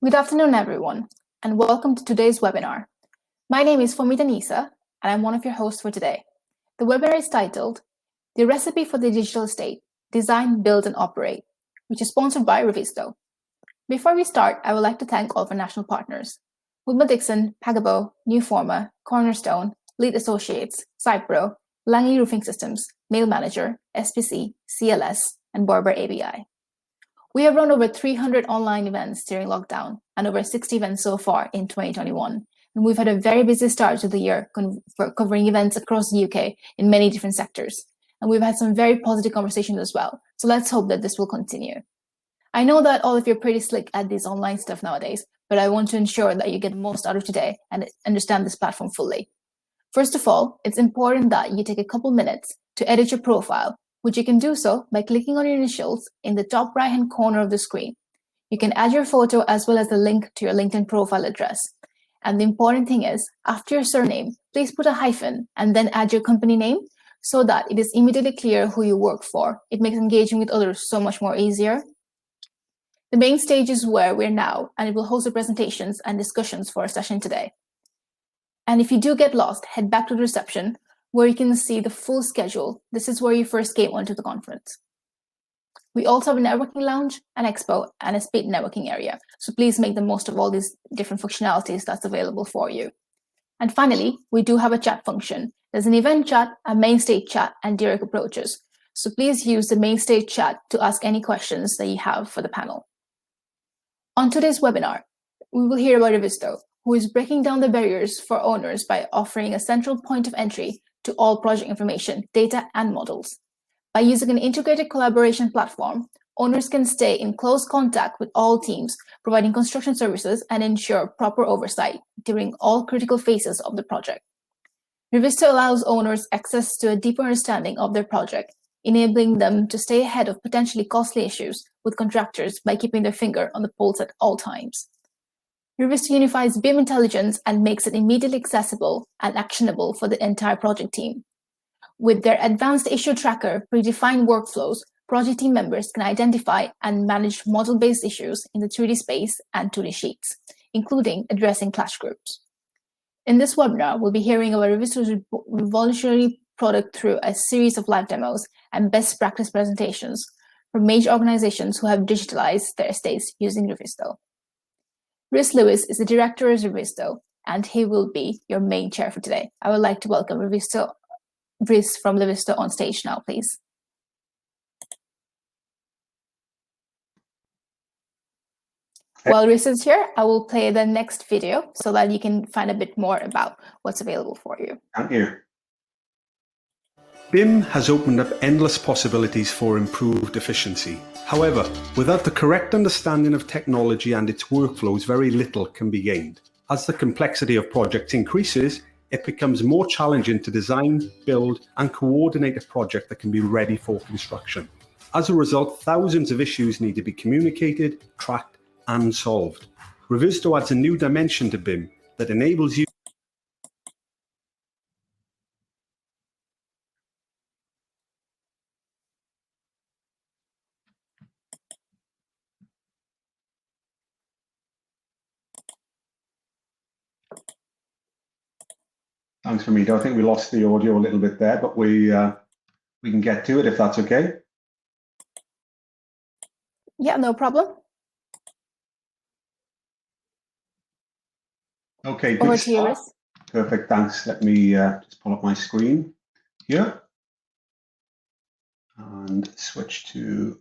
Good afternoon, everyone, and welcome to today's webinar. My name is Fomita Nisa, and I'm one of your hosts for today. The webinar is titled, The Recipe for the Digital Estate, Design, Build, and Operate, which is sponsored by Revizto. Before we start, I would like to thank all of our national partners, Woodman Dixon, Pagabo, Newforma, Cornerstone, Lead Associates, Cypro, Langley Roofing Systems, Mail Manager, SPC, CLS, and Barber ABI. We have run over 300 online events during lockdown and over 60 events so far in 2021. And we've had a very busy start to the year covering events across the UK in many different sectors. And we've had some very positive conversations as well. So let's hope that this will continue. I know that all of you are pretty slick at this online stuff nowadays, but I want to ensure that you get the most out of today and understand this platform fully. First of all, it's important that you take a couple minutes to edit your profile, which you can do so by clicking on your initials in the top right-hand corner of the screen. You can add your photo as well as the link to your LinkedIn profile address. And the important thing is, after your surname, please put a hyphen and then add your company name so that it is immediately clear who you work for. It makes engaging with others so much more easier. The main stage is where we're now, and it will host the presentations and discussions for our session today. And if you do get lost, head back to the reception where you can see the full schedule. This is where you first came onto the conference. We also have a networking lounge, an expo, and a speed networking area. So please make the most of all these different functionalities that's available for you. And finally, we do have a chat function. There's an event chat, a main stage chat, and direct approaches. So please use the main stage chat to ask any questions that you have for the panel. On today's webinar, we will hear about Revizto, who is breaking down the barriers for owners by offering a central point of entry to all project information, data, and models. By using an integrated collaboration platform, owners can stay in close contact with all teams, providing construction services and ensure proper oversight during all critical phases of the project. Revizto allows owners access to a deeper understanding of their project, enabling them to stay ahead of potentially costly issues with contractors by keeping their finger on the pulse at all times. Revizto unifies BIM intelligence and makes it immediately accessible and actionable for the entire project team. With their advanced issue tracker, predefined workflows, project team members can identify and manage model-based issues in the 3D space and 2D sheets, including addressing clash groups. In this webinar, we'll be hearing about Revisto's revolutionary product through a series of live demos and best practice presentations from major organizations who have digitalized their estates using Revizto. Rhys Lewis is the director of Revizto, and he will be your main chair for today. I would like to welcome Rhys from Revizto on stage now, please. While Rhys is here, I will play the next video so that you can find a bit more about what's available for you. Thank you. BIM has opened up endless possibilities for improved efficiency. However, without the correct understanding of technology and its workflows, very little can be gained. As the complexity of projects increases, it becomes more challenging to design, build, and coordinate a project that can be ready for construction. As a result, thousands of issues need to be communicated, tracked, and solved. Revizto adds a new dimension to BIM that enables you Thanks, Fomita. I think we lost the audio a little bit there, but we can get to it if that's okay. Yeah, no problem. Okay, over to you, Rhys. Perfect, thanks. Let me just pull up my screen here and switch to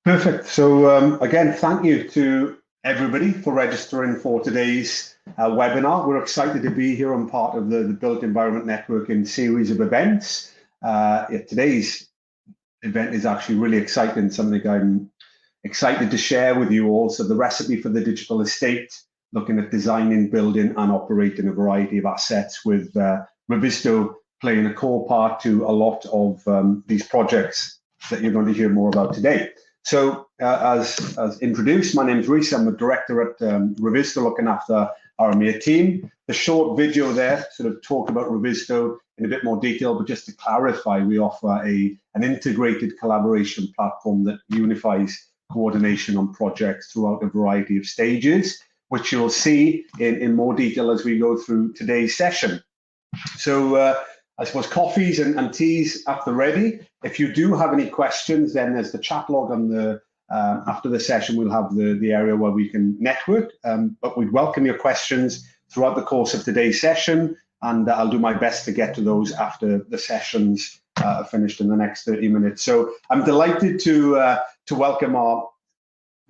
perfect. So again, thank you to everybody for registering for today's webinar. We're excited to be here and part of the Built Environment Networking series of events. Today's event is actually really exciting, something I'm excited to share with you all. So the recipe for the digital estate, looking at designing, building and operating a variety of assets with Revizto playing a core part to a lot of these projects that you're going to hear more about today. So as introduced, my name is Rhys. I'm the director at Revizto, looking after our EMEA team. The short video there sort of talk about Revizto in a bit more detail, but just to clarify, we offer an integrated collaboration platform that unifies coordination on projects throughout a variety of stages, which you'll see in more detail as we go through today's session. So I suppose coffees and teas at the ready. If you do have any questions, then there's the chat log on the after the session. We'll have the area where we can network, but we'd welcome your questions throughout the course of today's session, and I'll do my best to get to those after the sessions are finished in the next 30 minutes. So I'm delighted to welcome our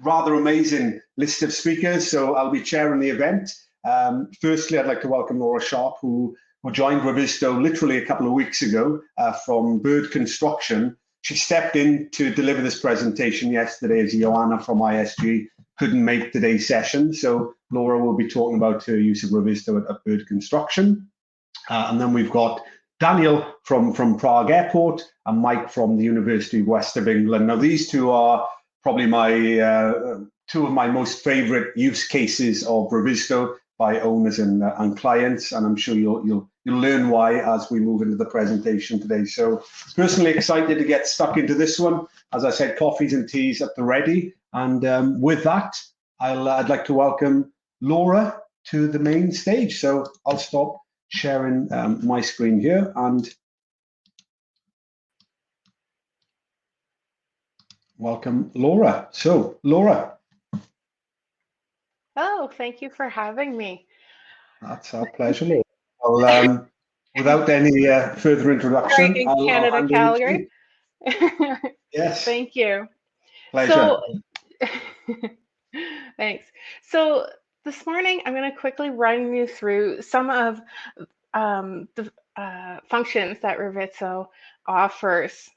rather amazing list of speakers. So I'll be chairing the event. Firstly, I'd like to welcome Laura Sharp, who joined Revizto literally a couple of weeks ago from Bird Construction. She stepped in to deliver this presentation yesterday as Joanna from ISG couldn't make today's session. So Laura will be talking about her use of Revizto at Bird Construction. And then we've got Daniel from Prague Airport and Mike from the University of West of England. Now, these two are probably my two of my most favorite use cases of Revizto by owners and clients, and I'm sure you'll learn why as we move into the presentation today. So personally excited to get stuck into this one. As I said, coffees and teas at the ready, and with that, I'd like to welcome Laura to the main stage. So I'll stop sharing my screen here and welcome Laura. So Laura. Oh, thank you for having me. That's our pleasure. Well, without any further introduction, in Canada, Calgary. Yes. Thank you. Pleasure. So, thanks. So this morning, I'm going to quickly run you through some of the functions that Revizto offers.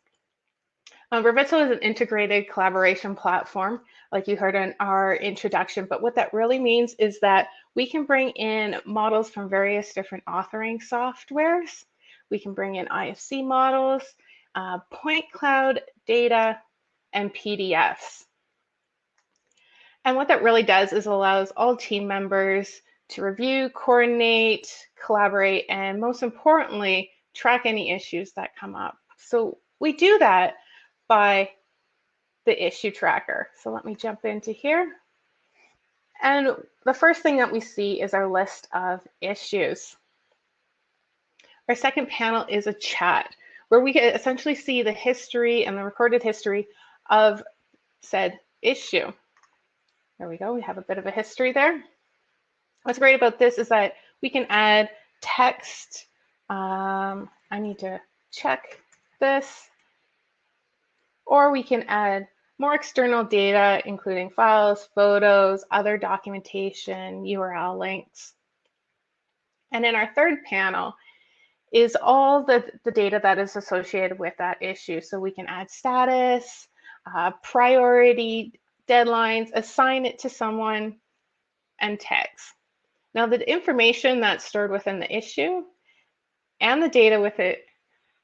Revizto is an integrated collaboration platform, like you heard in our introduction, but what that really means is that we can bring in models from various different authoring softwares. We can bring in IFC models, point cloud data, and PDFs. And what that really does is allows all team members to review, coordinate, collaborate, and most importantly, track any issues that come up. So we do that by the issue tracker. So let me jump into here. And the first thing that we see is our list of issues. Our second panel is a chat where we can essentially see the history and the recorded history of said issue. There we go, we have a bit of a history there. What's great about this is that we can add text. I need to check this. Or we can add more external data, including files, photos, other documentation, URL links. And in our third panel is all the data that is associated with that issue. So we can add status, priority, deadlines, assign it to someone, and tags. Now, the information that's stored within the issue and the data with it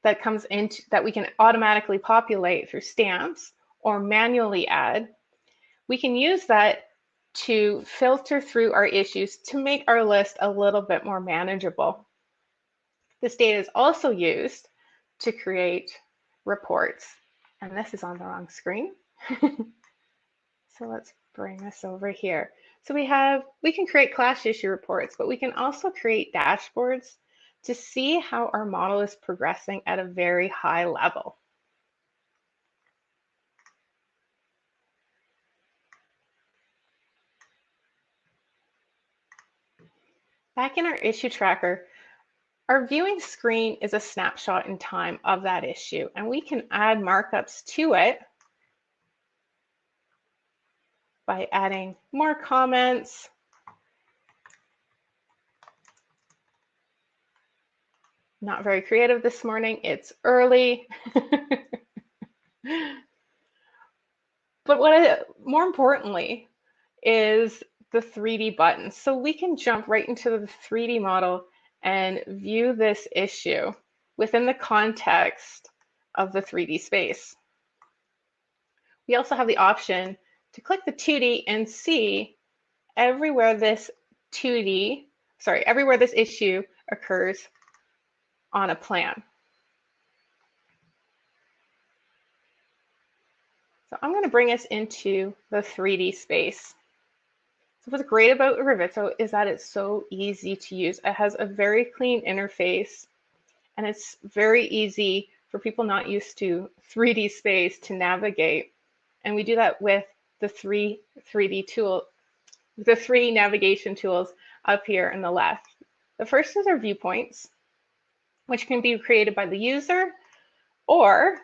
that comes into that we can automatically populate through stamps or manually add, we can use that to filter through our issues to make our list a little bit more manageable. This data is also used to create reports, and this is on the wrong screen. So let's bring this over here. So we can create clash issue reports, but we can also create dashboards to see how our model is progressing at a very high level. Back in our issue tracker, our viewing screen is a snapshot in time of that issue, and we can add markups to it by adding more comments, not very creative this morning, it's early. But more importantly is the 3D buttons. So we can jump right into the 3D model and view this issue within the context of the 3D space. We also have the option to click the 2D and see everywhere this issue occurs on a plan. So I'm going to bring us into the 3D space. So what's great about Revizto is that it's so easy to use. It has a very clean interface, and it's very easy for people not used to 3D space to navigate. And we do that with the three navigation tools up here on the left. The first is our viewpoints, which can be created by the user, or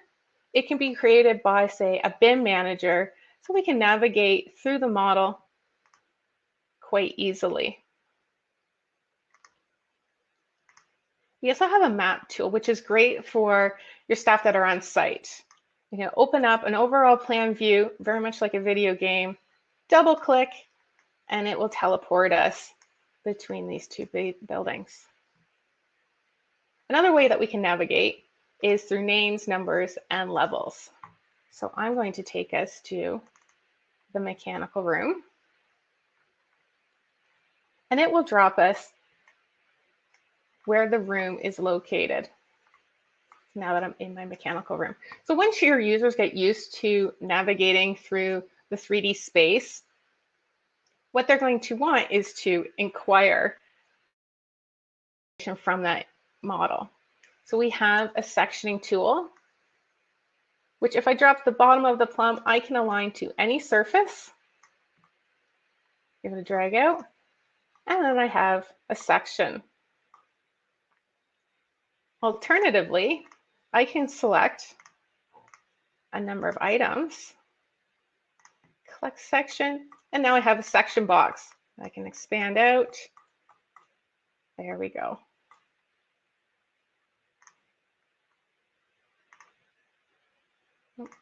it can be created by, say, a BIM manager, so we can navigate through the model quite easily. We also have a map tool, which is great for your staff that are on site. You can open up an overall plan view, very much like a video game, double click, and it will teleport us between these two buildings. Another way that we can navigate is through names, numbers, and levels. So I'm going to take us to the mechanical room, and it will drop us where the room is located. Now that I'm in my mechanical room. So once your users get used to navigating through the 3D space, what they're going to want is to inquire from that model. So we have a sectioning tool, which if I drop the bottom of the plumb, I can align to any surface. Give it a drag out, and then I have a section. Alternatively, I can select a number of items, click section, and now I have a section box. I can expand out. There we go.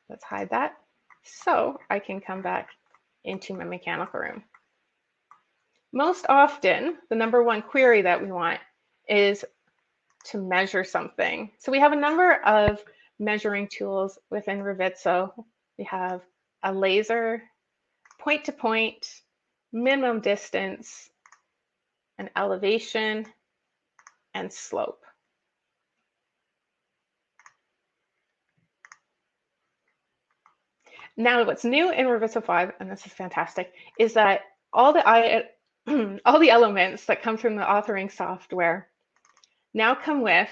Let's hide that. So I can come back into my mechanical room. Most often, the number one query that we want is to measure something. So we have a number of measuring tools within Revizto. We have a laser, point to point, minimum distance, an elevation, and slope. Now, what's new in Revizto 5, and this is fantastic, is that all the elements that come from the authoring software now come with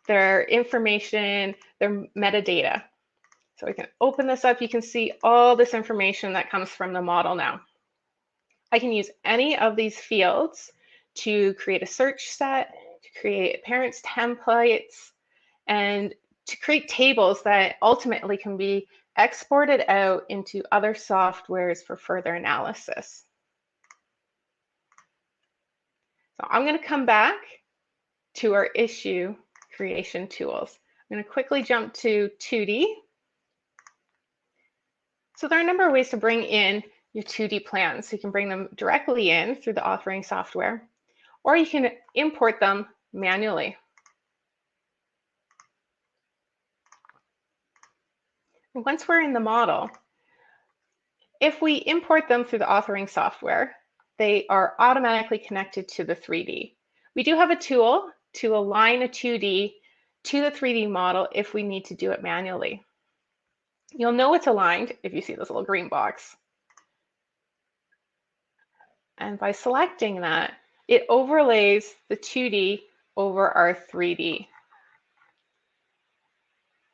their information, their metadata. So we can open this up. You can see all this information that comes from the model now. I can use any of these fields to create a search set, to create parents templates, and to create tables that ultimately can be exported out into other softwares for further analysis. So I'm going to come back to our issue creation tools. I'm going to quickly jump to 2D. So there are a number of ways to bring in your 2D plans. So you can bring them directly in through the authoring software, or you can import them manually. And once we're in the model, if we import them through the authoring software, they are automatically connected to the 3D. We do have a tool to align a 2D to the 3D model if we need to do it manually. You'll know it's aligned if you see this little green box. And by selecting that, it overlays the 2D over our 3D.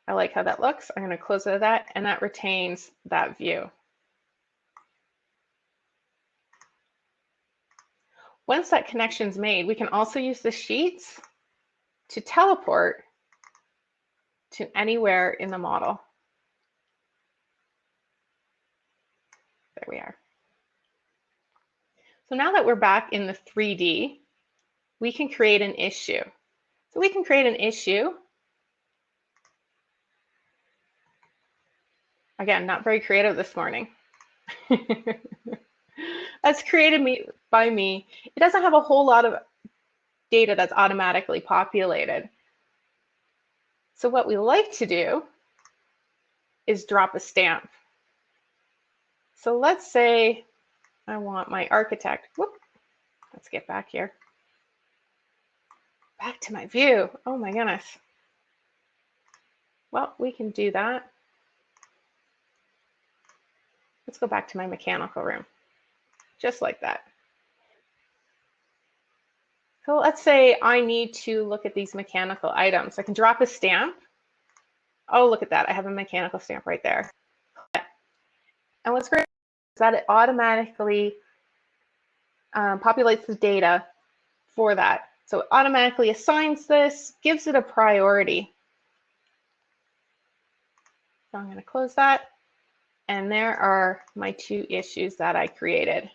I like how that looks. I'm going to close out of that, and that retains that view. Once that connection's made, we can also use the sheets to teleport to anywhere in the model. There we are. So now that we're back in the 3D, we can create an issue. So we can create an issue. Again, not very creative this morning. That's created by me. It doesn't have a whole lot of data that's automatically populated. So what we like to do is drop a stamp. So let's say I want my architect. Whoop, let's get back here. back to my view. Oh my goodness. Well, we can do that. Let's go back to my mechanical room, just like that. So let's say I need to look at these mechanical items. I can drop a stamp. Oh, look at that. I have a mechanical stamp right there. And what's great is that it automatically populates the data for that. So it automatically assigns this, gives it a priority. So I'm going to close that. And there are my 2 issues that I created.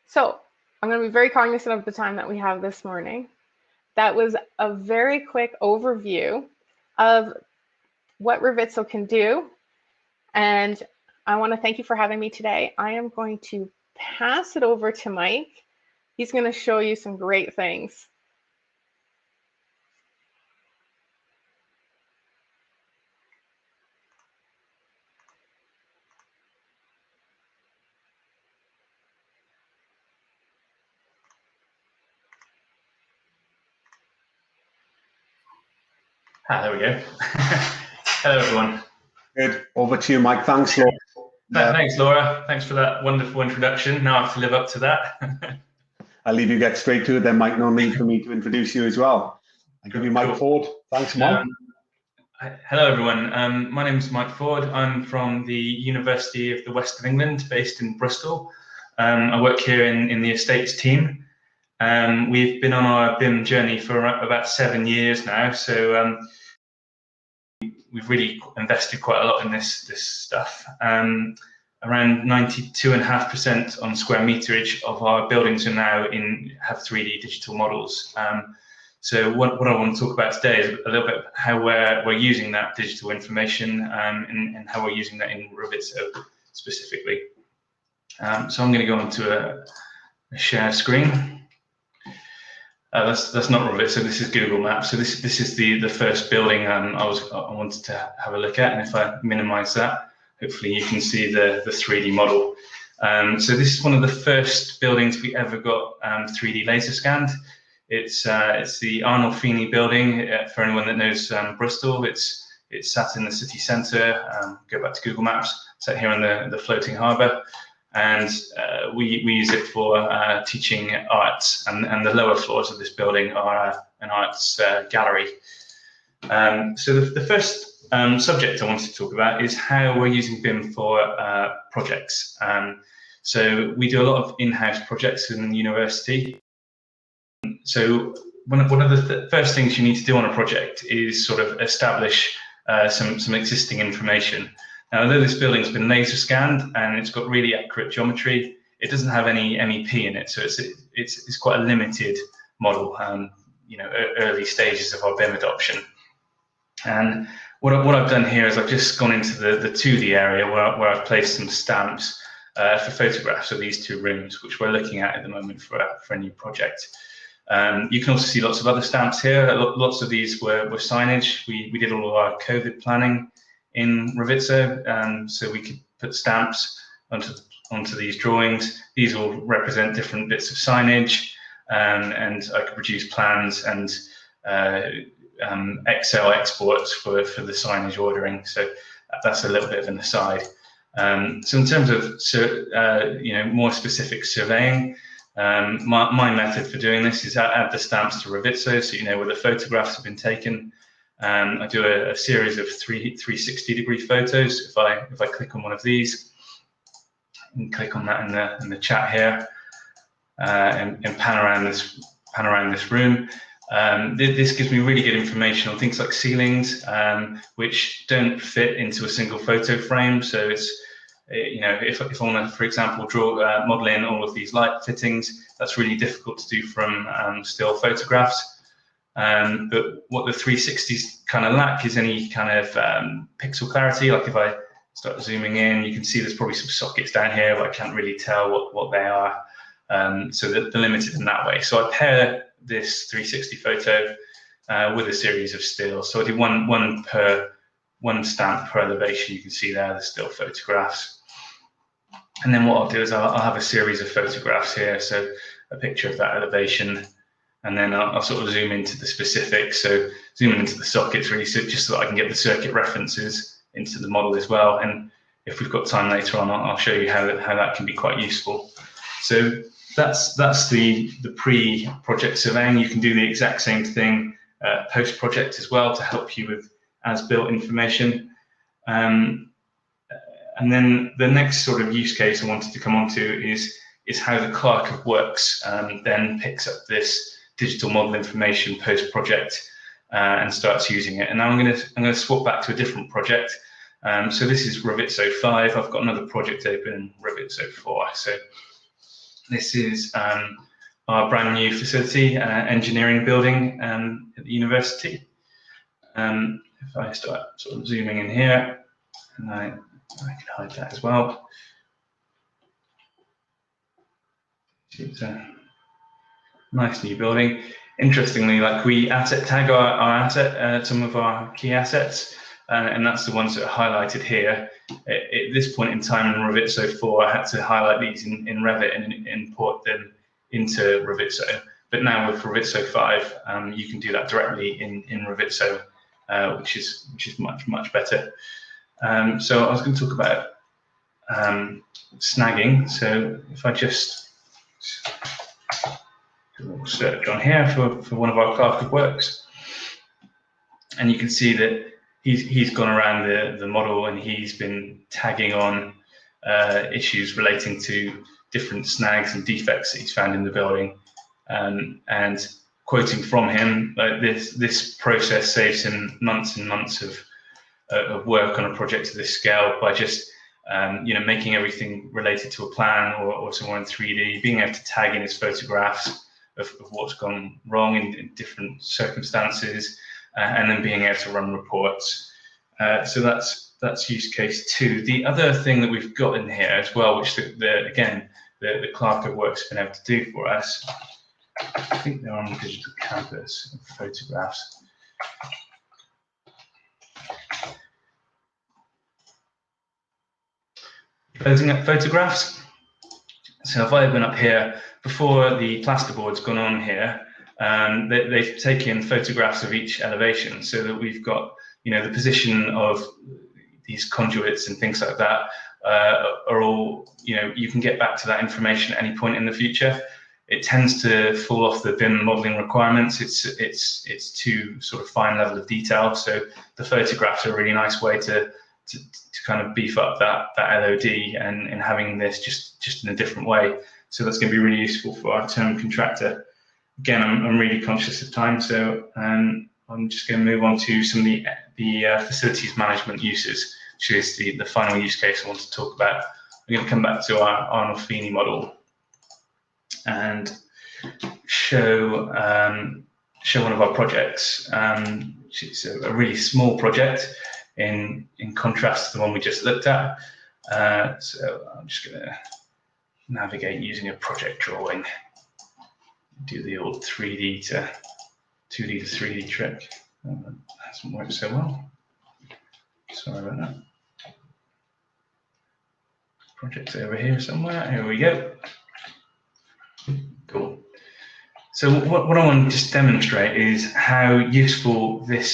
So I'm going to be very cognizant of the time that we have this morning. That was a very quick overview of what Revizto can do. And I want to thank you for having me today. I am going to pass it over to Mike. He's going to show you some great things. There we go. Hello, everyone. Good. Over to you, Mike. Thanks, Laura. Thanks, Laura. Thanks for that wonderful introduction. Now I have to live up to that. I'll leave you get straight to it then, Mike. No need for me to introduce you as well. I'll give you Mike Ford. Thanks, Mike. Hello, everyone. My name is Mike Ford. I'm from the University of the West of England, based in Bristol. I work here in the estates team. We've been on our BIM journey for about 7 years now, so we've really invested quite a lot in this stuff. Around 92.5% on square meterage of our buildings are now have 3D digital models. So what I want to talk about today is a little bit how we're using that digital information and how we're using that in Revizto specifically. So I'm going to go onto a share screen. That's not Revizto. This is Google Maps. So this is the first building I wanted to have a look at. And if I minimize that, hopefully you can see the 3D model. So this is one of the first buildings we ever got 3D laser scanned. It's the Arnolfini building. For anyone that knows Bristol, it's sat in the city centre. Go back to Google Maps. Sat here on the floating harbour. And we use it for teaching arts, and the lower floors of this building are an arts gallery. So the first subject I wanted to talk about is how we're using BIM for projects. So we do a lot of in-house projects in the university. So one of the first things you need to do on a project is sort of establish some existing information. Now, although this building's been laser scanned and it's got really accurate geometry, it doesn't have any MEP in it, so it's quite a limited model. Early stages of our BIM adoption. And what I've done here is I've just gone into the 2D area where I've placed some stamps for photographs of these 2 rooms, which we're looking at the moment for a new project. You can also see lots of other stamps here. Lots of these were signage. We did all of our COVID planning in Revizto, so we could put stamps onto these drawings. These will represent different bits of signage, and I could produce plans and Excel exports for the signage ordering. So that's a little bit of an aside. So in terms of more specific surveying, my method for doing this is add the stamps to Revizto, so you know where the photographs have been taken. I do a series of 360-degree photos. If I click on one of these, and click on that in the chat here, and pan around this room, this gives me really good information on things like ceilings, which don't fit into a single photo frame. So it's if I want to, for example, model in all of these light fittings, that's really difficult to do from still photographs. But what the 360s kind of lack is any kind of pixel clarity. Like if I start zooming in, you can see there's probably some sockets down here, but I can't really tell what they are. So they're limited in that way. So I pair this 360 photo with a series of stills. So I do one stamp per elevation. You can see there the still photographs. And then what I'll do is I'll have a series of photographs here, so a picture of that elevation, and then I'll sort of zoom into the specifics, so zooming into the sockets really, so just so that I can get the circuit references into the model as well. And if we've got time later on, I'll show you how that can be quite useful. So that's the pre-project surveying. You can do the exact same thing post-project as well to help you with as-built information. And then the next sort of use case I wanted to come on to is how the clerk of works then picks up this digital model information post-project and starts using it. And now I'm going to swap back to a different project. So this is Revizto 5. I've got another project open in Revizto 4. So this is our brand new facility, engineering building at the university. If I start sort of zooming in here, and I can hide that as well. It's a nice new building. Interestingly, like we asset tag our asset, some of our key assets, and that's the ones that are highlighted here. At this point in time in Revizto 4, I had to highlight these in Revit and import them into Revizto. But now with Revizto 5, you can do that directly in Revizto, which is much better. So I was going to talk about snagging. So if I just do a search on here for one of our clerk of works, and you can see that he's gone around the model and he's been tagging on issues relating to different snags and defects that he's found in the building, and quoting from him, like this process saves him months and months of work on a project of this scale by just making everything related to a plan or somewhere in 3D, being able to tag in his photographs of what's gone wrong in different circumstances, and then being able to run reports. So that's use case 2. The other thing that we've got in here as well, which the clerk of work's been able to do for us, I think they're on the digital campus photographs. Closing up photographs. So if I open up here, before the plasterboard's gone on here, they've taken photographs of each elevation so that we've got, the position of these conduits and things like that are all, you can get back to that information at any point in the future. It tends to fall off the BIM modeling requirements. It's too sort of fine level of detail. So the photographs are a really nice way to kind of beef up that LOD and having this just in a different way. So that's going to be really useful for our term contractor. Again, I'm really conscious of time, so I'm just going to move on to some of the facilities management uses, which is the final use case I want to talk about. I'm going to come back to our Arnolfini model and show one of our projects, which is a really small project in contrast to the one we just looked at. So I'm just going to navigate using a project drawing, do the old 3D to 2D to 3D trick. That hasn't worked so well. Sorry about that. Project's over here somewhere. Here we go. Cool. So what I want to just demonstrate is how useful the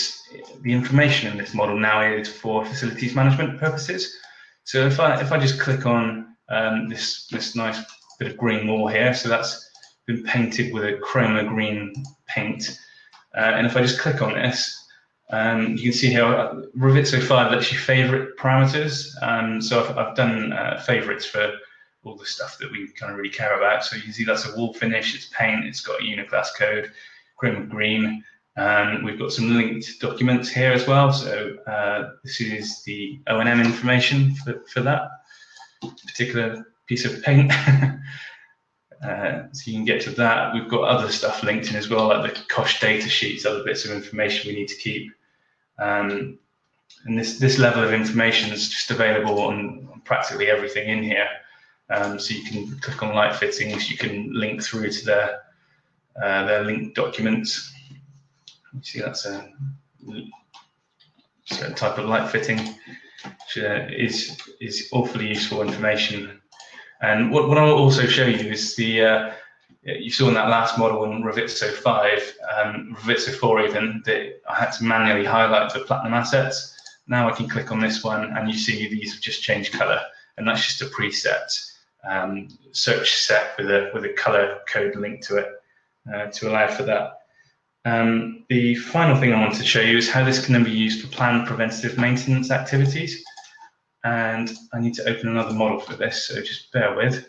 information in this model now is for facilities management purposes. So if I just click on this nice bit of green wall here, so that's been painted with a chroma green paint, and if I just click on this, you can see here Revizto 5 lets you favorite parameters. So I've done favorites for all the stuff that we kind of really care about. So you can see that's a wall finish, it's paint, it's got a Uniclass code, chroma green. We've got some linked documents here as well. So this is the O&M information for that particular piece of paint. So you can get to that. We've got other stuff linked in as well, like the cost data sheets, other bits of information we need to keep. And this level of information is just available on practically everything in here. So you can click on light fittings, you can link through to their linked documents. You see that's a certain type of light fitting, which is awfully useful information. And what I'll also show you is the, you saw in that last model in Revizto 5, Revizto 4 even, that I had to manually highlight the platinum assets. Now I can click on this one and you see these have just changed color, and that's just a preset search set with a color code linked to it to allow for that. The final thing I want to show you is how this can then be used for planned preventative maintenance activities. And I need to open another model for this, so just bear with.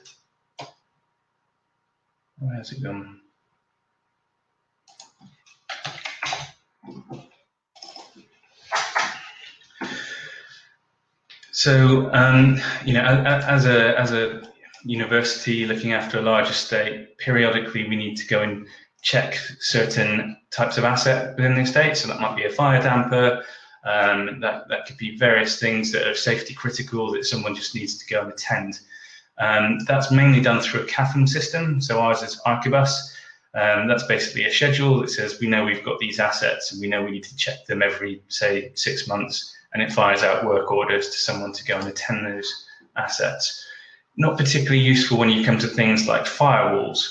Where's it gone? So, you know, as a university looking after a large estate, periodically we need to go and check certain types of asset within the estate. So that might be a fire damper. That could be various things that are safety critical that someone just needs to go and attend. That's mainly done through a CAFM system. So ours is Archibus. That's basically a schedule that says we know we've got these assets and we know we need to check them every, say, 6 months, and it fires out work orders to someone to go and attend those assets. Not particularly useful when you come to things like firewalls,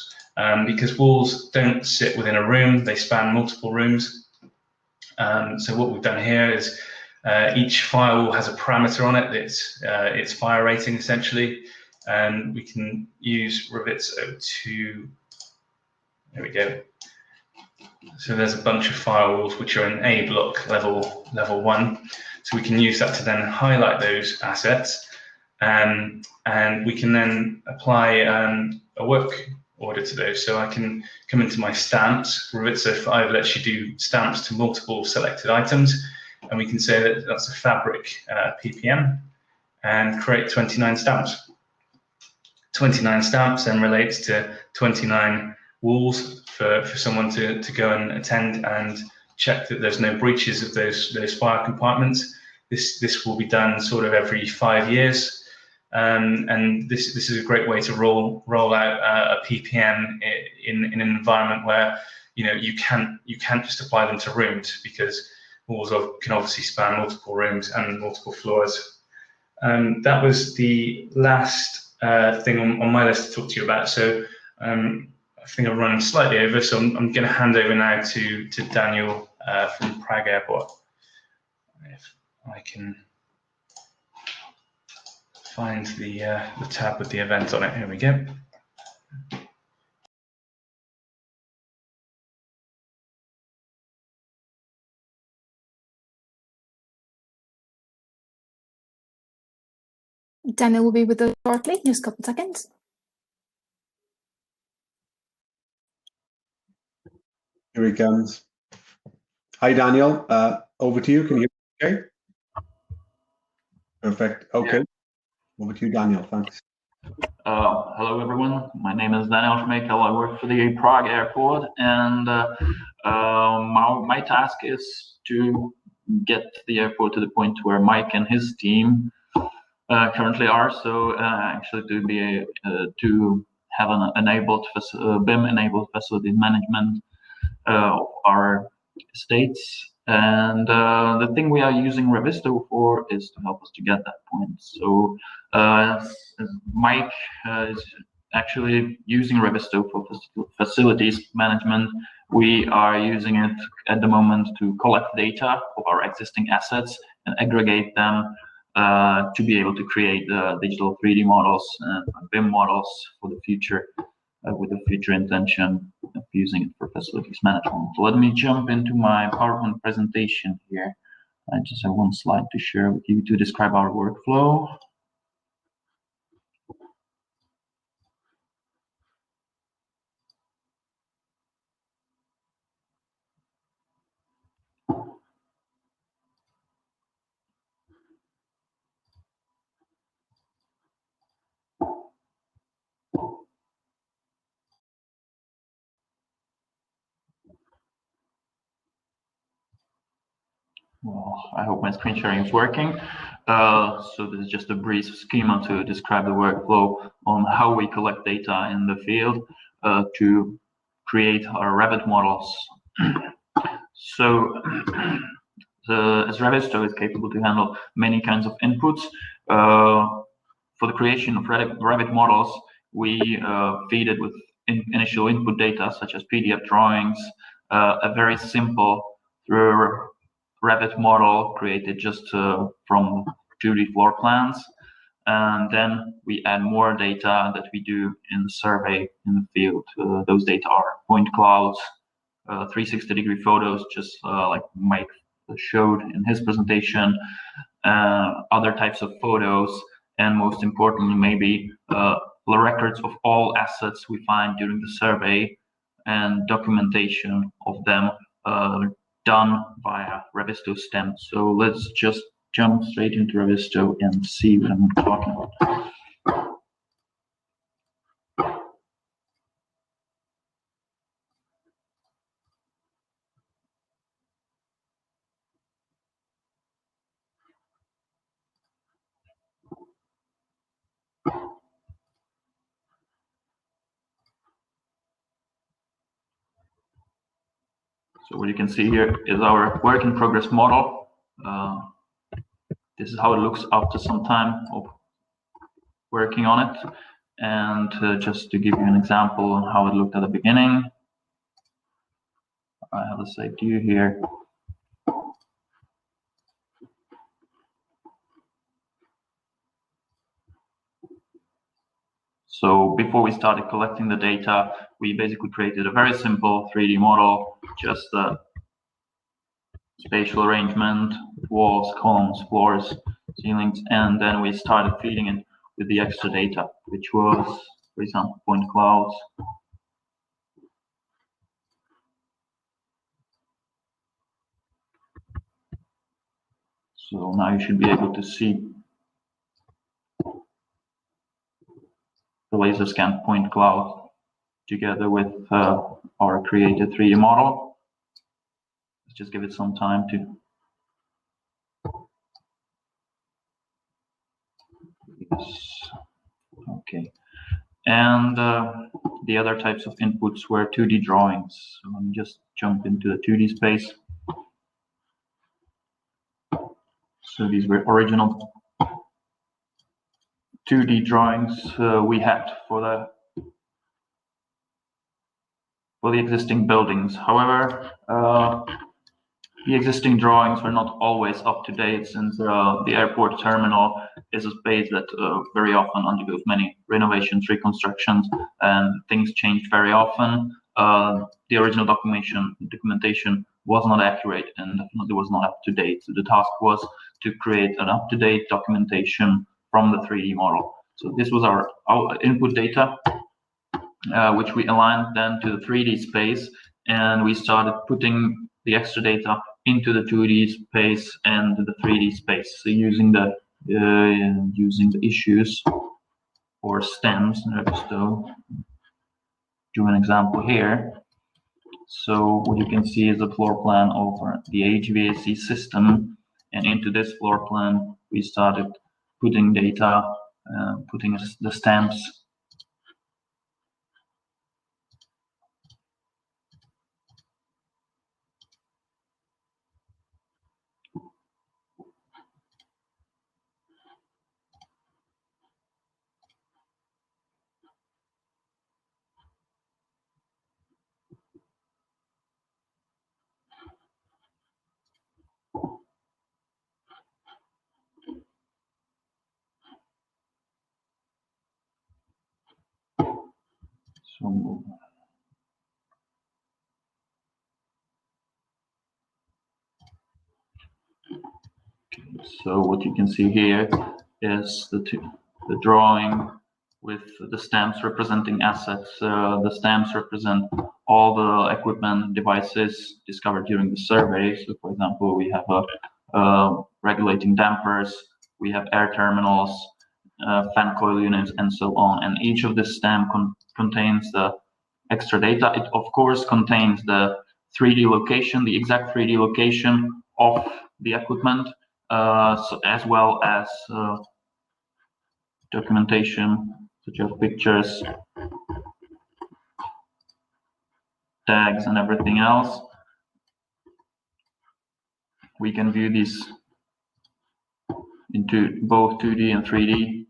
because walls don't sit within a room, they span multiple rooms. So what we've done here is each firewall has a parameter on it that's its fire rating essentially, and we can use Revizto to, there we go. So there's a bunch of firewalls which are in A block level 1. So we can use that to then highlight those assets, and we can then apply a work order to those. So I can come into my stamps. Revizto 5 lets you do stamps to multiple selected items, and we can say that that's a fabric ppm and create 29 stamps. 29 stamps then relates to 29 walls for someone to go and attend and check that there's no breaches of those fire compartments. This will be done sort of every 5 years. And this is a great way to roll out a ppm in an environment where you can't just apply them to rooms, because walls can obviously span multiple rooms and multiple floors. That was the last thing on my list to talk to you about. So I think I'm running slightly over, so I'm going to hand over now to Daniel from Prague Airport. If I can find the tab with the event on it. Here we go. Daniel will be with us shortly, just a couple of seconds. Here he comes. Hi, Daniel. Over to you. Can you hear me okay? Perfect. Okay. Yeah. Over to you, Daniel. Thanks. Hello, everyone. My name is Daniel Schmeichel. I work for the Prague Airport, and my task is to get the airport to the point where Mike and his team currently are. So actually to have an enabled BIM-enabled facility management of our estates. And the thing we are using Ravisto for is to help us to get that point. So as Mike is actually using Ravisto for facilities management, we are using it at the moment to collect data of our existing assets and aggregate them to be able to create digital 3D models and BIM models for the future, with the future intention of using it for facilities management. So let me jump into my PowerPoint presentation here. I just have one slide to share with you to describe our workflow. Well, I hope my screen sharing is working. So this is just a brief schema to describe the workflow on how we collect data in the field to create our Revit models. So as Revisto is capable to handle many kinds of inputs, for the creation of Revit models, we feed it with initial input data such as PDF drawings, a very simple through Revit model created just from 2D floor plans. And then we add more data that we do in the survey in the field. Those data are point clouds, 360-degree photos, just like Mike showed in his presentation, other types of photos, and most importantly, maybe the records of all assets we find during the survey and documentation of them done via Revizto STEM. So let's just jump straight into Revizto and see what I'm talking about. So what you can see here is our work in progress model. This is how it looks after some time of working on it. And just to give you an example on how it looked at the beginning, I have a save view here. So before we started collecting the data, we basically created a very simple 3D model, just a spatial arrangement, walls, columns, floors, ceilings, and then we started feeding it with the extra data, which was, for example, point clouds. So now you should be able to see the laser scan point cloud together with our created 3D model. Let's just give it some time to. Yes. Okay. And the other types of inputs were 2D drawings. So let me just jump into the 2D space. So these were original 2D drawings we had for the existing buildings. However, the existing drawings were not always up to date, since the airport terminal is a space that very often undergoes many renovations, reconstructions, and things change very often. The original documentation was not accurate and definitely was not up to date. So the task was to create an up-to-date documentation from the 3D model. So this was our input data, which we aligned then to the 3D space, and we started putting the extra data into the 2D space and the 3D space. So using the issues or stems, Revizto, do an example here. So what you can see is a floor plan of the HVAC system, and into this floor plan we started putting data, putting the stamps. So what you can see here is the drawing with the stamps representing assets. The stamps represent all the equipment devices discovered during the survey. So for example, we have regulating dampers, we have air terminals, fan coil units, and so on. And each of this stamp contains the extra data. It of course contains the 3D location, the exact 3D location of the equipment, so as well as documentation such as pictures, tags, and everything else. We can view these into both 2D and 3D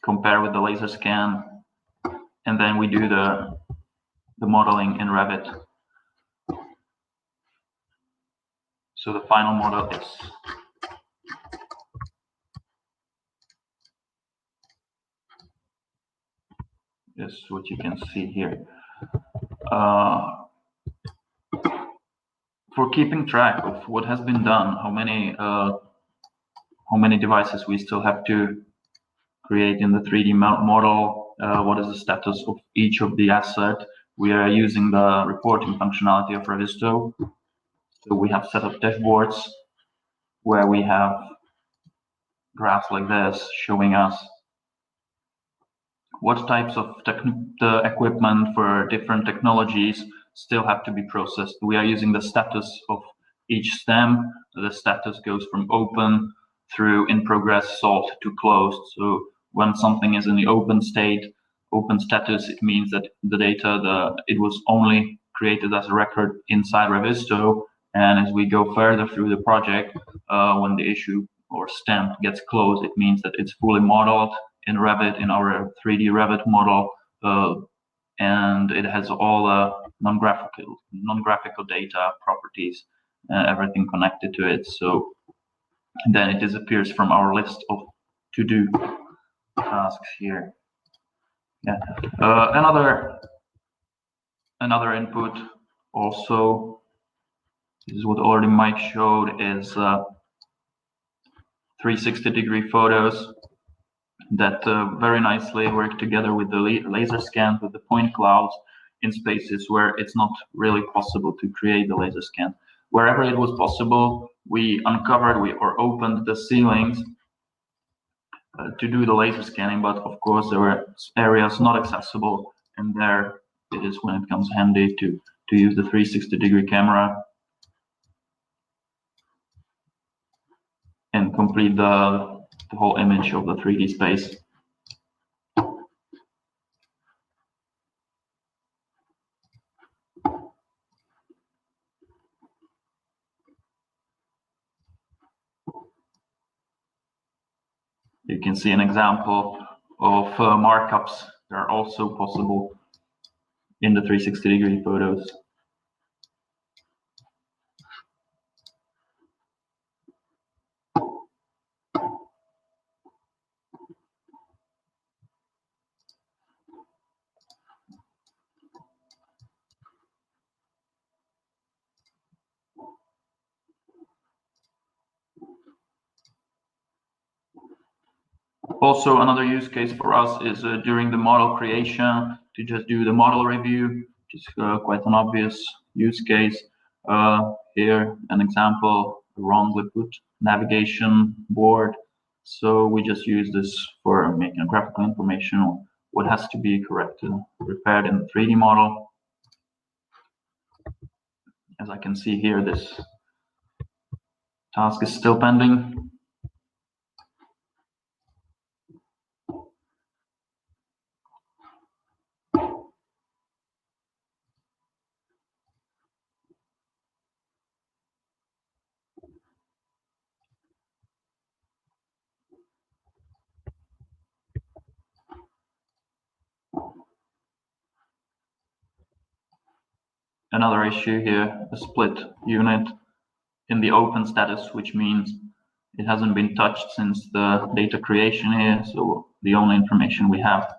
compare with the laser scan, and then we do the modeling in Revit. So the final model is what you can see here. For keeping track of what has been done, how many devices we still have to create in the 3D model, what is the status of each of the asset. We are using the reporting functionality of Revizto. So we have set up dashboards where we have graphs like this showing us what types of equipment for different technologies still have to be processed. We are using the status of each stamp. The status goes from open through in progress, solved to closed. So when something is in the open state, open status, it means that the data, it was only created as a record inside Revizto. And as we go further through the project, when the issue or stamp gets closed, it means that it's fully modeled in Revit, in our 3D Revit model, and it has all non-graphical data, properties, everything connected to it. So then it disappears from our list of to-do tasks here. Yeah. Another input also, this is what already Mike showed, is 360-degree photos that very nicely work together with the laser scan, with the point clouds in spaces where it's not really possible to create the laser scan. Wherever it was possible, we uncovered or opened the ceilings to do the laser scanning, but of course there were areas not accessible, and there it is when it comes handy to use the 360-degree camera and complete the whole image of the 3D space. You can see an example of markups that are also possible in the 360-degree photos. Also, another use case for us is during the model creation to just do the model review, which is quite an obvious use case. Here, an example, a wrongly put navigation board. So we just use this for making a graphical information on what has to be corrected, repaired in the 3D model. As I can see here, this task is still pending. Another issue here, a split unit in the open status, which means it hasn't been touched since the data creation here. So the only information we have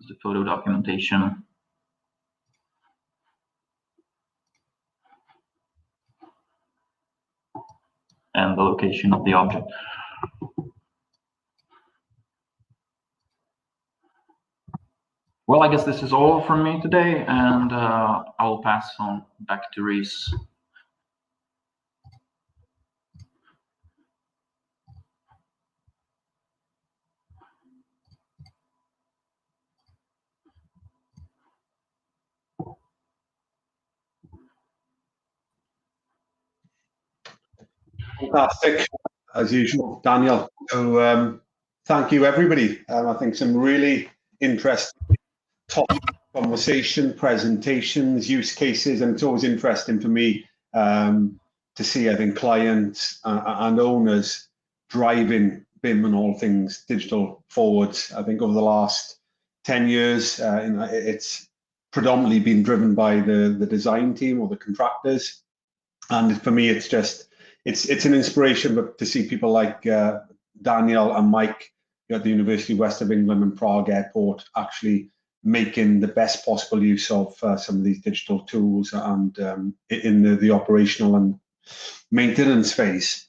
is the photo documentation. And the location of the object. Well, I guess this is all from me today, and I'll pass on back to Reese. Fantastic, as usual, Daniel. So thank you, everybody. I think some really interesting topic conversation, presentations, use cases, and it's always interesting for me to see, I think, clients and owners driving BIM and all things digital forwards. I think over the last 10 years, it's predominantly been driven by the design team or the contractors. And for me, it's an inspiration, but to see people like Daniel and Mike at the University of West of England and Prague Airport actually making the best possible use of some of these digital tools and in the operational and maintenance phase.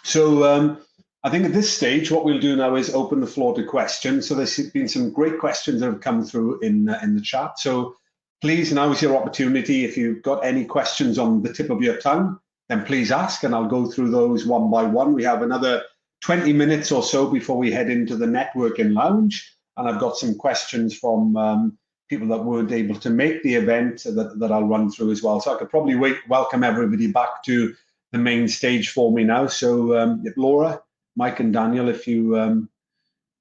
So I think at this stage, what we'll do now is open the floor to questions. So there's been some great questions that have come through in the chat. So please, now is your opportunity. If you've got any questions on the tip of your tongue, then please ask, and I'll go through those one by one. We have another 20 minutes or so before we head into the networking lounge. And I've got some questions from people that weren't able to make the event that I'll run through as well. So I could probably welcome everybody back to the main stage for me now. So Laura, Mike and Daniel, if you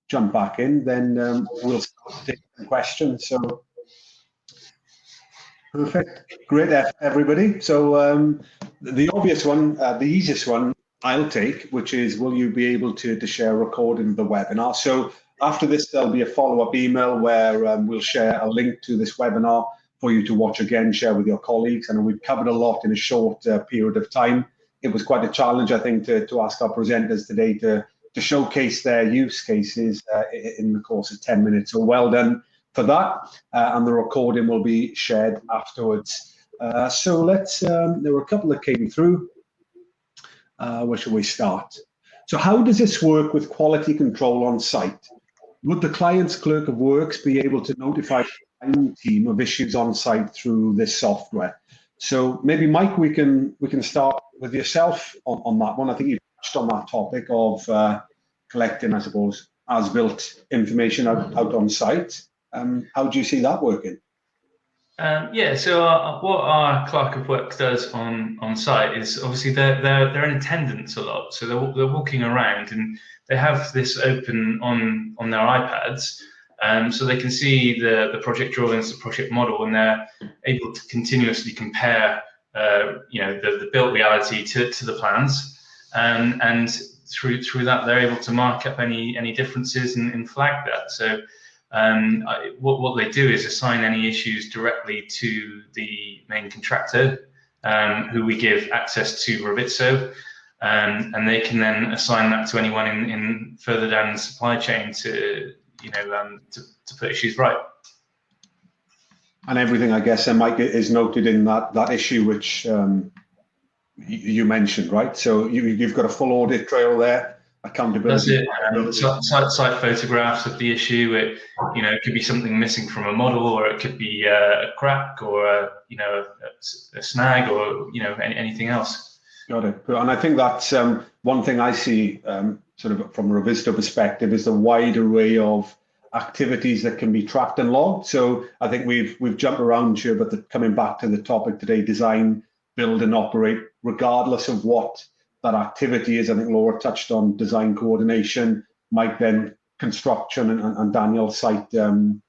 jump back in, then we'll start taking questions. So perfect, great, everybody. So the obvious one, the easiest one I'll take, which is, will you be able to share a recording of the webinar? So after this, there'll be a follow-up email where we'll share a link to this webinar for you to watch again, share with your colleagues. And we've covered a lot in a short period of time. It was quite a challenge, I think, to ask our presenters today to showcase their use cases in the course of 10 minutes. So well done for that. And the recording will be shared afterwards. So let's, there were a couple that came through. Where shall we start? So how does this work with quality control on site? Would the client's clerk of works be able to notify the team of issues on site through this software? So maybe Mike, we can start with yourself on that one. I think you touched on that topic of collecting, I suppose, as-built information out on site. How do you see that working? Yeah, so what our clerk of work does on site is obviously they're in attendance a lot, so they're walking around and they have this open on their iPads, so they can see the project drawings, the project model, and they're able to continuously compare, the built reality to the plans, and through that they're able to mark up any differences and flag that. So. What they do is assign any issues directly to the main contractor, who we give access to Revizto, and they can then assign that to anyone in further down the supply chain to put issues right. And everything, I guess, Mike, is noted in that issue which you mentioned, right? So you've got a full audit trail there. Accountability. That's it. Site photographs of the issue. It could be something missing from a model, or it could be a crack, or a snag, or anything else. Got it. And I think that's one thing I see sort of from a Revizto perspective is the wide array of activities that can be tracked and logged. So I think we've jumped around here, but coming back to the topic today: design, build, and operate, regardless of what that activity is. I think Laura touched on design coordination, Mike then construction, and Daniel site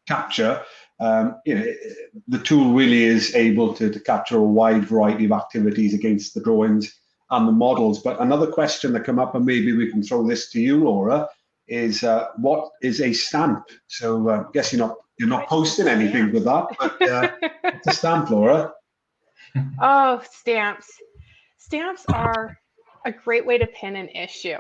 capture. The tool really is able to capture a wide variety of activities against the drawings and the models. But another question that come up, and maybe we can throw this to you, Laura, is what is a stamp? So I guess you're not posting anything with that, but what's a stamp, Laura? Oh, stamps. Stamps are a great way to pin an issue.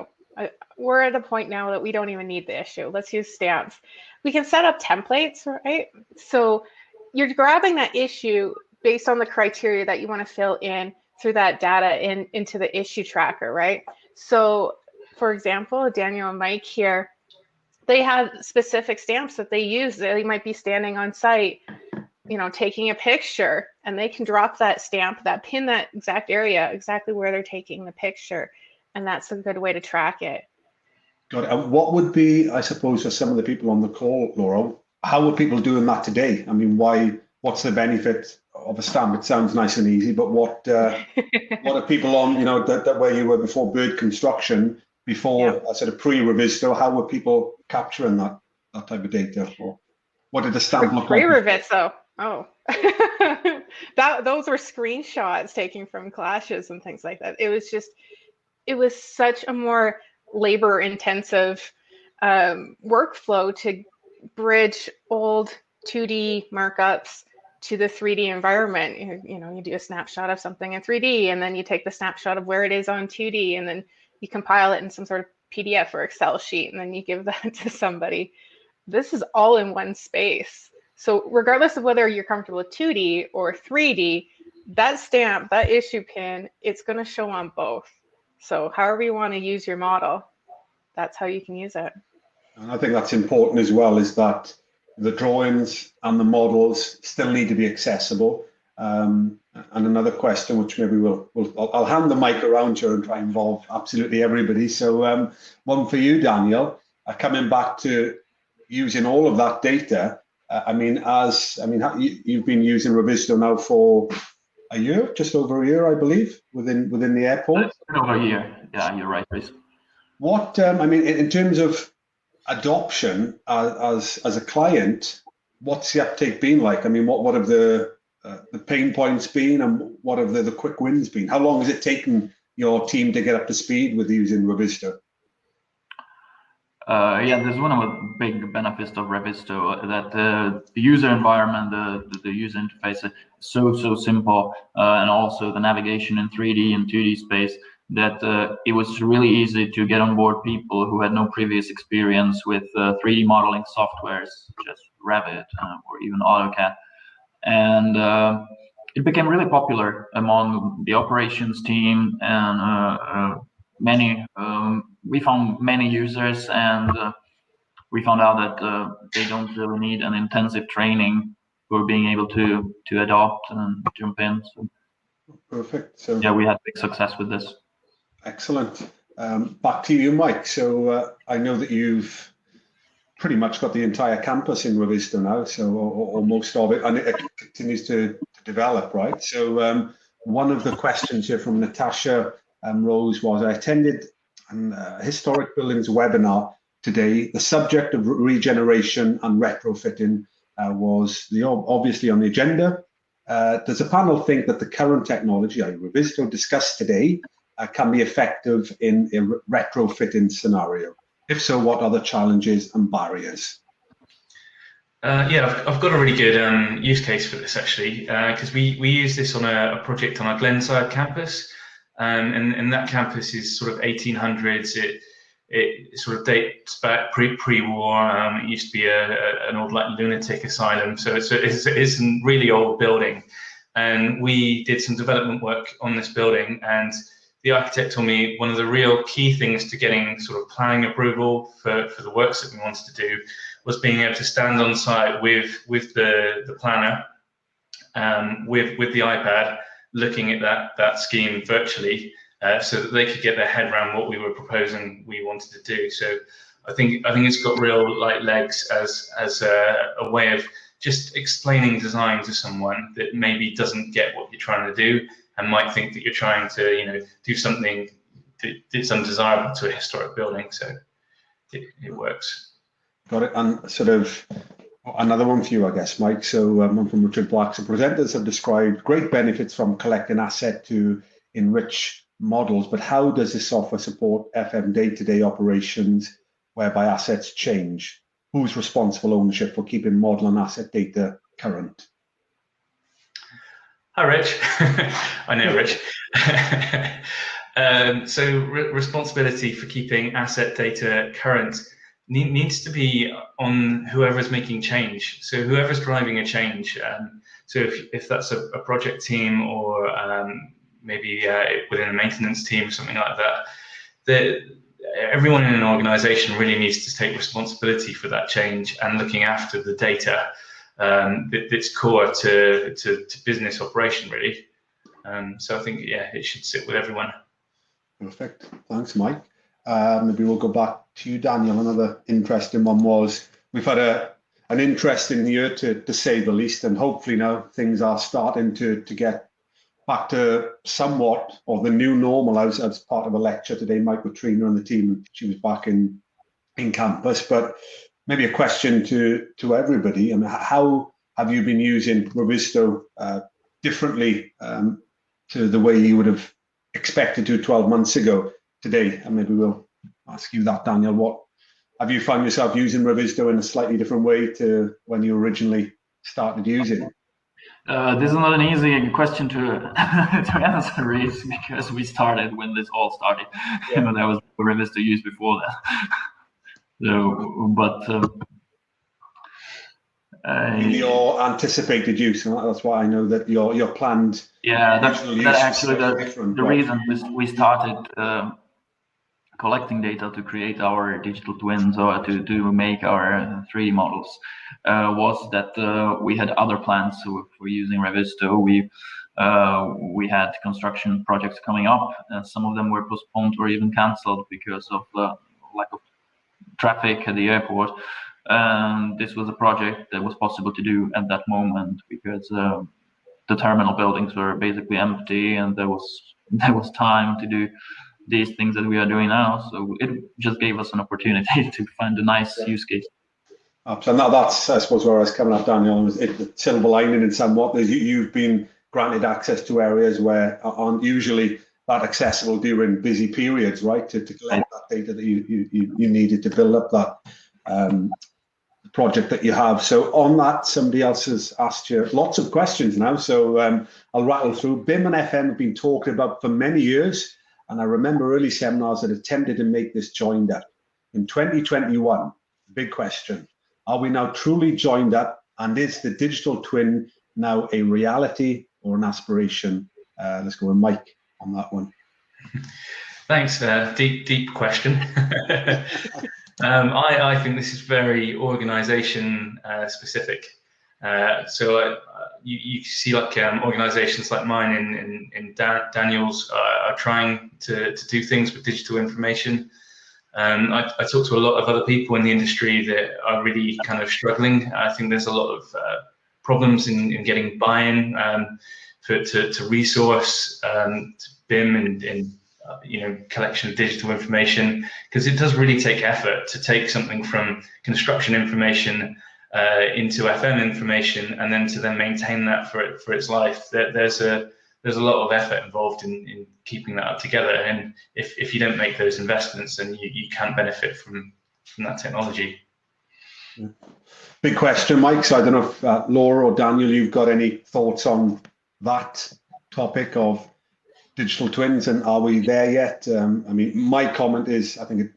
We're at a point now that we don't even need the issue. Let's use stamps. We can set up templates, right? So you're grabbing that issue based on the criteria that you want to fill in through that data into the issue tracker, right? So for example, Daniel and Mike here, they have specific stamps that they use. They might be standing on site, taking a picture, and they can drop that stamp, that pin, that exact area, exactly where they're taking the picture. And that's a good way to track it. Got it. What would be, I suppose, for some of the people on the call, Laura, how are people doing that today? I mean, what's the benefit of a stamp? It sounds nice and easy, but what are people on, that where you were before Bird Construction, before sort of pre-Revizto, how were people capturing that type of data? Or what did the stamp look like? Pre-Revizto. Oh, those were screenshots taken from clashes and things like that. It was such a more labor-intensive workflow to bridge old 2D markups to the 3D environment. You do a snapshot of something in 3D, and then you take the snapshot of where it is on 2D, and then you compile it in some sort of PDF or Excel sheet, and then you give that to somebody. This is all in one space. So regardless of whether you're comfortable with 2D or 3D, that stamp, that issue pin, it's going to show on both. So however you want to use your model, that's how you can use it. And I think that's important as well, is that the drawings and the models still need to be accessible. And another question, which maybe I'll hand the mic around here and try and involve absolutely everybody. So one for you, Daniel, coming back to using all of that data. You've been using Revizto now for a year, just over a year, I believe, within the airport. Over a year, yeah, you're right, Chris. What in terms of adoption as a client, what's the uptake been like? I mean, what have the pain points been, and what have the quick wins been? How long has it taken your team to get up to speed with using Revizto? Yeah, there's one of the big benefits of Revizto, that the user environment, the user interface is so simple, and also the navigation in 3D and 2D space, that it was really easy to get on board people who had no previous experience with 3D modeling softwares such as Revit or even AutoCAD. And it became really popular among the operations team, and we found many users, and we found out that they don't really need an intensive training for being able to adopt and jump in. So, perfect. So yeah, we had big success with this. Excellent. Back to you, Mike. So I know that you've pretty much got the entire campus in Revizto now, so or most of it, and it continues to develop, right? So one of the questions here from Natasha Rose was, I attended a historic buildings webinar today. The subject of regeneration and retrofitting was obviously on the agenda. Does the panel think that the current technology, Revizto, discussed today can be effective in a retrofitting scenario? If so, what are the challenges and barriers? Yeah, I've got a really good use case for this, actually, because we use this on a project on our Glenside campus, and that campus is sort of 1800s. It sort of dates back pre-war. It used to be an old lunatic asylum, so it's a really old building. And we did some development work on this building, and the architect told me one of the real key things to getting sort of planning approval for the works that we wanted to do was being able to stand on site with the planner, with the iPad, looking at that scheme virtually, so that they could get their head around what we were proposing we wanted to do. So I think it's got real legs as a way of just explaining design to someone that maybe doesn't get what you're trying to do and might think that you're trying to do something that's undesirable to a historic building. So it works. Got it. And sort of another one for you, I guess, Mike. So one from Richard Black. So presenters have described great benefits from collecting asset to enrich models, but how does this software support FM day-to-day operations whereby assets change? Who's responsible ownership for keeping model and asset data current? Hi, Rich. I know, Rich. So responsibility for keeping asset data current needs to be on whoever's making change. So whoever's driving a change. So if that's a project team, or maybe within a maintenance team, something like that, everyone in an organization really needs to take responsibility for that change and looking after the data that's core to business operation, really. So I think, yeah, it should sit with everyone. Perfect. Thanks, Mike. Maybe we'll go back to you, Daniel. Another interesting one was, we've had an interesting year to say the least, and hopefully now things are starting to get back to somewhat of the new normal. I was part of a lecture today, Mike, with Trina and the team. She was back in campus, but maybe a question to everybody. I mean, how have you been using Revizto differently to the way you would have expected to 12 months ago today? And maybe ask you that, Daniel. What have you found yourself using Revizto in a slightly different way to when you originally started using it? This is not an easy question to to answer, Reese, because we started when this all started. Yeah. That was Revizto used before that. So, but your anticipated use, and that's why I know that your planned. Yeah, that's actually the right? reason we started collecting data to create our digital twins or to make our 3D models was that we had other plans for using Revizto. We had construction projects coming up, and some of them were postponed or even cancelled because of lack of traffic at the airport. This was a project that was possible to do at that moment because the terminal buildings were basically empty, and there was time to do these things that we are doing now. So it just gave us an opportunity to find a nice use case. So now that's, I suppose, where I was coming up, Daniel, was the silver lining in somewhat. You've been granted access to areas where aren't usually that accessible during busy periods, right? To collect that data that you needed to build up that project that you have. So on that, somebody else has asked you lots of questions now. So I'll rattle through. BIM and FM have been talked about for many years. And I remember early seminars that attempted to make this joined up. In 2021, big question, are we now truly joined up? And is the digital twin now a reality or an aspiration? Let's go with Mike on that one. Thanks, deep question. I think this is very organization specific. So you see like organizations like mine in Daniel's are trying to do things with digital information. I talk to a lot of other people in the industry that are really kind of struggling. I think there's a lot of problems in getting buy-in to resource to BIM and collection of digital information, because it does really take effort to take something from construction information into FM information and then to maintain that for its life. There's a lot of effort involved in keeping that up together, and if you don't make those investments, then you can't benefit from that technology. Yeah. Big question, Mike. So I don't know if Laura or Daniel, you've got any thoughts on that topic of digital twins, and are we there yet? I mean, my comment is, I think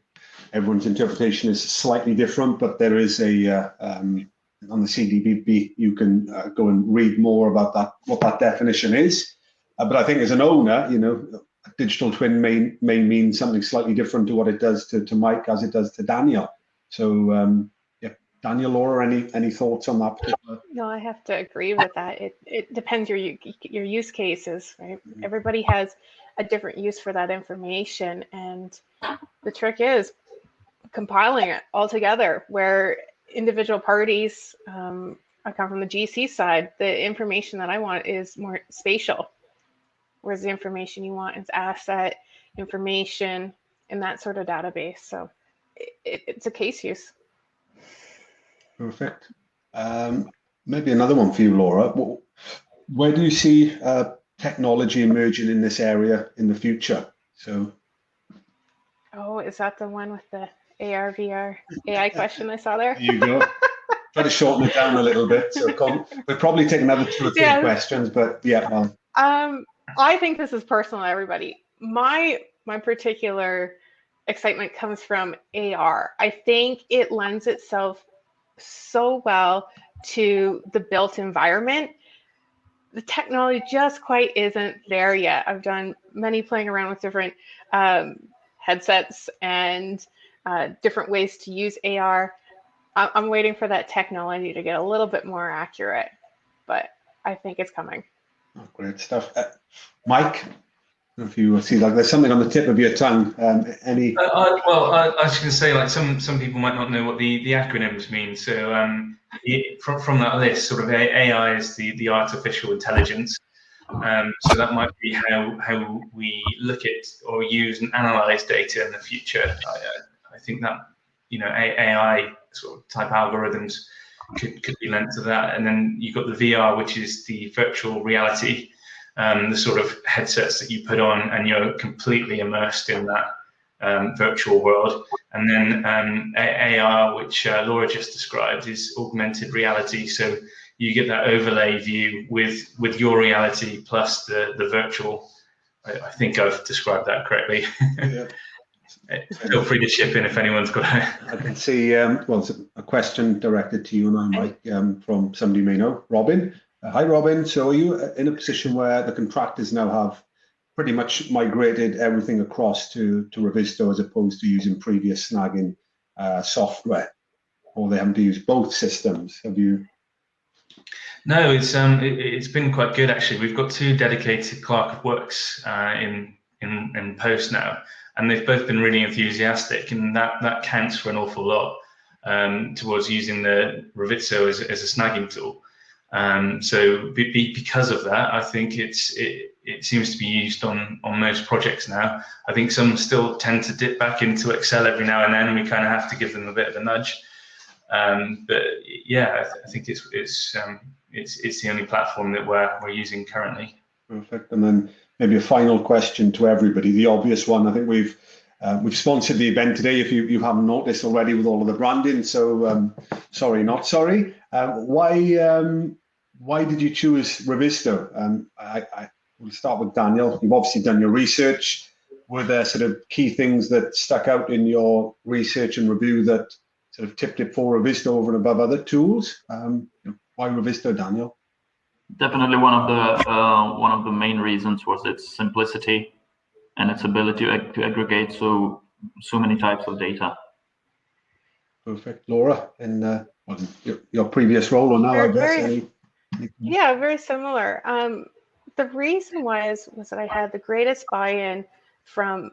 everyone's interpretation is slightly different, but there is on the CDBB, you can go and read more about that, what that definition is. But I think as an owner, a digital twin may mean something slightly different to what it does to Mike as it does to Daniel. So yeah, Daniel, Laura, any thoughts on that particular? No, I have to agree with that. It depends your use cases, right? Everybody has a different use for that information, and the trick is compiling it all together. Where individual parties, I come from the GC side, the information that I want is more spatial, whereas the information you want is asset information in that sort of database. So it's a case use. Perfect. Maybe another one for you, Laura. Where do you see technology emerging in this area in the future? So, oh, is that the one with the AR, VR, AI question I saw there? There you go. Try to shorten it down a little bit. So we'll probably take another 2 or 3 questions, but yeah. Well. I think this is personal to everybody. My particular excitement comes from AR. I think it lends itself so well to the built environment. The technology just quite isn't there yet. I've done many playing around with different headsets and different ways to use AR. I'm waiting for that technology to get a little bit more accurate, but I think it's coming. Oh, great stuff. Mike, if you see like there's something on the tip of your tongue, any? Well, I was going to say, like some people might not know what the acronyms mean. So from that list, sort of AI is the artificial intelligence. So that might be how we look at or use and analyze data in the future. I think that AI sort of type algorithms could be lent to that. And then you've got the VR, which is the virtual reality, the sort of headsets that you put on and you're completely immersed in that virtual world. And then AR, which Laura just described, is augmented reality. So you get that overlay view with your reality plus the virtual. I think I've described that correctly. Yeah. Feel free to chip in if anyone's got it. I can see, well, it's a question directed to you and I, Mike, from somebody you may know, Robin. Hi, Robin. So are you in a position where the contractors now have pretty much migrated everything across to Revizto as opposed to using previous snagging software? Or they having to use both systems? Have you? No, it's been quite good actually. We've got 2 dedicated clerk of works in post now, and they've both been really enthusiastic, and that counts for an awful lot towards using the Revizto as a snagging tool. So because of that, I think it seems to be used on most projects now. I think some still tend to dip back into Excel every now and then, and we kind of have to give them a bit of a nudge. But yeah, I think it's the only platform that we're using currently. Perfect. And then maybe a final question to everybody, the obvious one. I think we've sponsored the event today, if you haven't noticed already, with all of the branding. So sorry, not sorry. Why did you choose Revizto? I will start with Daniel. You've obviously done your research. Were there sort of key things that stuck out in your research and review that sort of tipped it for Revizto over and above other tools? Why Revizto, Daniel? Definitely one of the main reasons was its simplicity and its ability to aggregate so many types of data. Perfect. Laura, in your previous role or now, I guess. Yeah, very similar. The reason was that I had the greatest buy-in from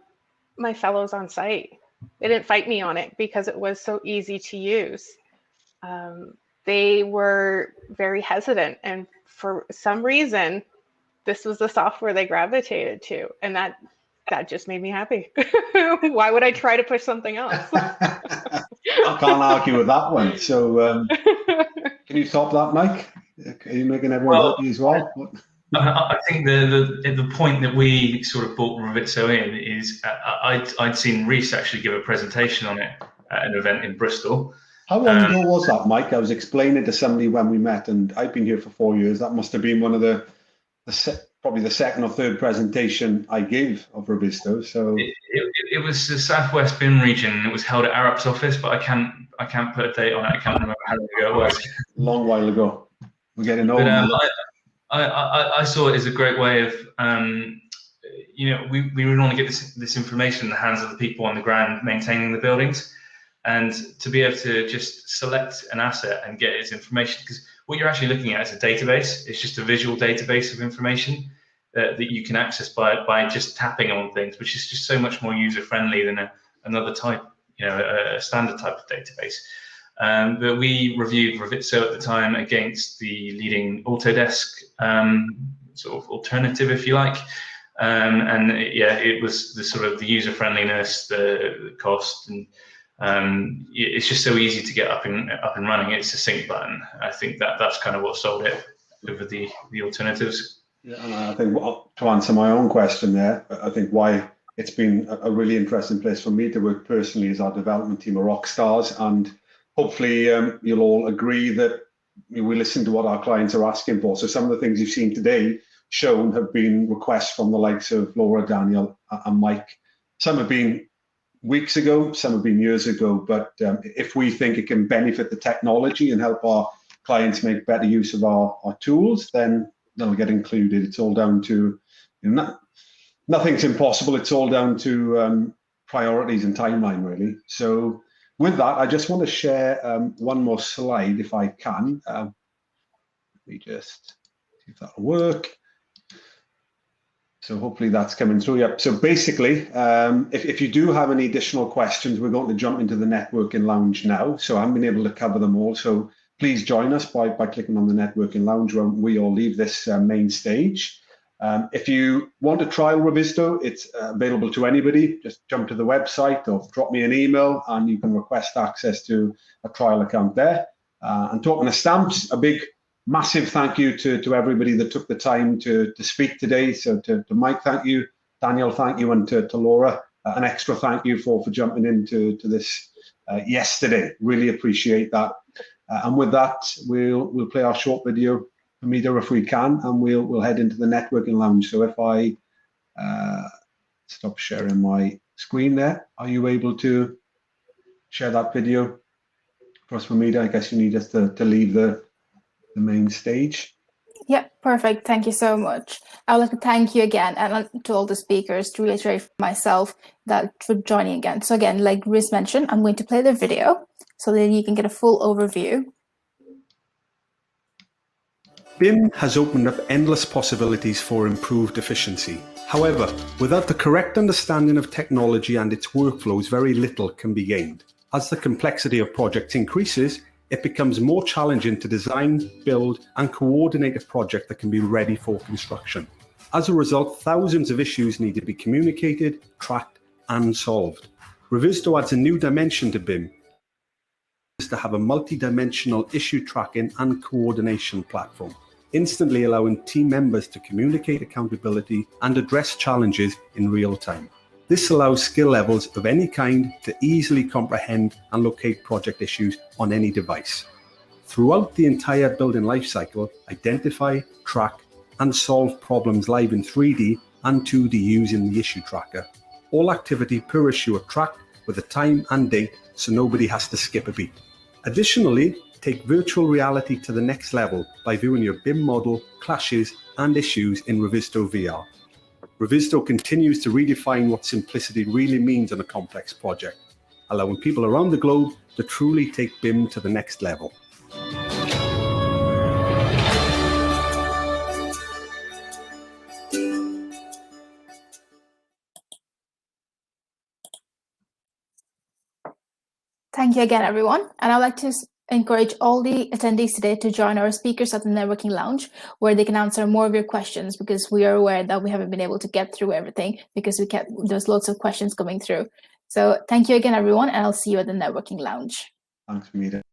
my fellows on site. They didn't fight me on it because it was so easy to use. They were very hesitant, and for some reason, this was the software they gravitated to, and that just made me happy. Why would I try to push something else? I can't argue with that one. So can you top that, Mike? Are you making everyone happy as well? I think the point that we sort of brought Revizto in is I'd seen Reese actually give a presentation on it at an event in Bristol. How long ago was that, Mike? I was explaining to somebody when we met, and I've been here for 4 years. That must have been one of probably the second or third presentation I gave of Revizto. So it was the Southwest BIM region. It was held at Arup's office, but I can't put a date on it. I can't remember how long ago it was. Long while ago. We're getting old. I saw it as a great way of, we really want to get this information in the hands of the people on the ground maintaining the buildings, and to be able to just select an asset and get its information, because what you're actually looking at is a database. It's just a visual database of information that you can access by just tapping on things, which is just so much more user-friendly than another type, a standard type of database. But we reviewed Revizto at the time against the leading Autodesk sort of alternative, if you like. And it was the sort of the user friendliness, the cost, and it's just so easy to get up and running. It's a sync button. I think that's kind of what sold it over the alternatives. Yeah, and I think to answer my own question there, I think why it's been a really interesting place for me to work personally is our development team are rock stars, and hopefully you'll all agree that we listen to what our clients are asking for. So some of the things you've seen today shown have been requests from the likes of Laura, Daniel, and Mike. Some have been weeks ago, some have been years ago, but if we think it can benefit the technology and help our clients make better use of our tools, then they'll get included. It's all down to, nothing's impossible. It's all down to priorities and timeline, really. So with that, I just want to share one more slide, if I can. Let me just see if that'll work. So hopefully that's coming through. Yep. So basically, if you do have any additional questions, we're going to jump into the networking lounge now. So I haven't been able to cover them all. So please join us by clicking on the networking lounge when we all leave this main stage. If you want to trial Revizto, it's available to anybody. Just jump to the website or drop me an email and you can request access to a trial account there. And talking of stamps, a big, massive thank you to everybody that took the time to speak today. So to Mike, thank you. Daniel, thank you. And to Laura, an extra thank you for jumping into this yesterday. Really appreciate that. And with that, we'll play our short video, Amida, if we can, and we'll head into the networking lounge. So if I stop sharing my screen there, are you able to share that video for us, Amida? I guess you need us to leave the main stage. Yeah, perfect. Thank you so much. I would like to thank you again and to all the speakers, to reiterate for myself that for joining again. So again, like Riz mentioned, I'm going to play the video so that you can get a full overview. BIM has opened up endless possibilities for improved efficiency. However, without the correct understanding of technology and its workflows, very little can be gained. As the complexity of projects increases, it becomes more challenging to design, build, and coordinate a project that can be ready for construction. As a result, thousands of issues need to be communicated, tracked, and solved. Revizto adds a new dimension to BIM, to have a multi-dimensional issue tracking and coordination platform, instantly allowing team members to communicate accountability and address challenges in real time. This allows skill levels of any kind to easily comprehend and locate project issues on any device. Throughout the entire building lifecycle, identify, track, and solve problems live in 3D and 2D using the issue tracker. All activity per issue are tracked with a time and date so nobody has to skip a beat. Additionally, take virtual reality to the next level by viewing your BIM model, clashes, and issues in Revizto VR. Revizto continues to redefine what simplicity really means on a complex project, allowing people around the globe to truly take BIM to the next level. Thank you again, everyone. And I'd like to encourage all the attendees today to join our speakers at the Networking Lounge, where they can answer more of your questions, because we are aware that we haven't been able to get through everything because there's lots of questions coming through. So thank you again, everyone, and I'll see you at the Networking Lounge. Thanks, Amida.